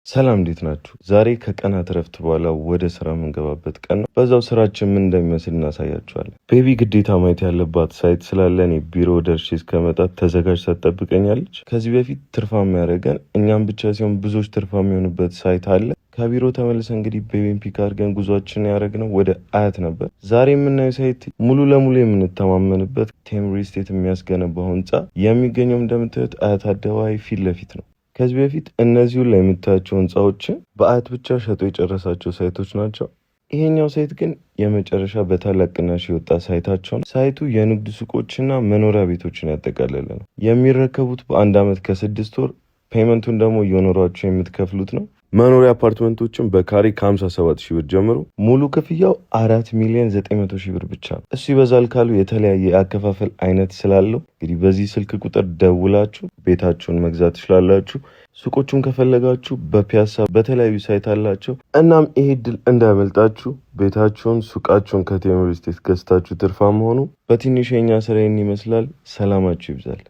ሰላም እንዴት ናችሁ? ዛሬ ከቀናት ረፍት በኋላ ወደ ስራ የምንገባበት ቀን ነው። በዛው ስራችን ምን እንደሚመስል እናሳያችኋለን። ቤቢ ግዴታ ማየት ያለባት ሳይት ስላለ እኔ ቢሮ ደርሼ እስከመጣ ተዘጋጅታ ትጠብቀኛለች። ከዚህ በፊት ትርፋማ ያደረገን እኛም ብቻ ሲሆን ብዙዎች ትርፋማ የሚሆኑበት ሳይት አለ። ከቢሮ ተመልሰን እንግዲህ ቤቢን ፒክ አድርገን ጉዟችን ያደረግነው ወደ አያት ነበር። ዛሬ የምናየው ሳይት ሙሉ ለሙሉ የምንተማመንበት ቴምር ስቴት የሚያስገነባው ህንፃ የሚገኘው እንደምታዩት አያት አደባባይ ፊት ለፊት ነው። ከዚህ በፊት እነዚሁ ላይ የምታያቸው ህንፃዎችን በአያት ብቻ ሸጦ የጨረሳቸው ሳይቶች ናቸው። ይሄኛው ሳይት ግን የመጨረሻ በታላቅ ቅናሽ የወጣ ሳይታቸው ነው። ሳይቱ የንግድ ሱቆችና መኖሪያ ቤቶችን ያጠቃለለ ነው። የሚረከቡት በ1 ዓመት ከ6 ወር፣ ፔመንቱን ደግሞ እየኖሯቸው የምትከፍሉት ነው። መኖሪያ አፓርትመንቶችን በካሬ ከ57 ሺህ ብር ጀምሮ ሙሉ ክፍያው 4,900,000 ብር ብቻ ነው። እሱ ይበዛል ካሉ የተለያየ የአከፋፈል አይነት ስላለው እንግዲህ በዚህ ስልክ ቁጥር ደውላችሁ ቤታችሁን መግዛት ትችላላችሁ። ሱቆቹን ከፈለጋችሁ በፒያሳ በተለያዩ ሳይት አላቸው። እናም ይሄ ድል እንዳያመልጣችሁ። ቤታችሁን፣ ሱቃችሁን ከቴምር ስቴት ገዝታችሁ ትርፋማ ሆኑ። በትንሽ የኛ ስራ ይመስላል። ሰላማችሁ ይብዛል።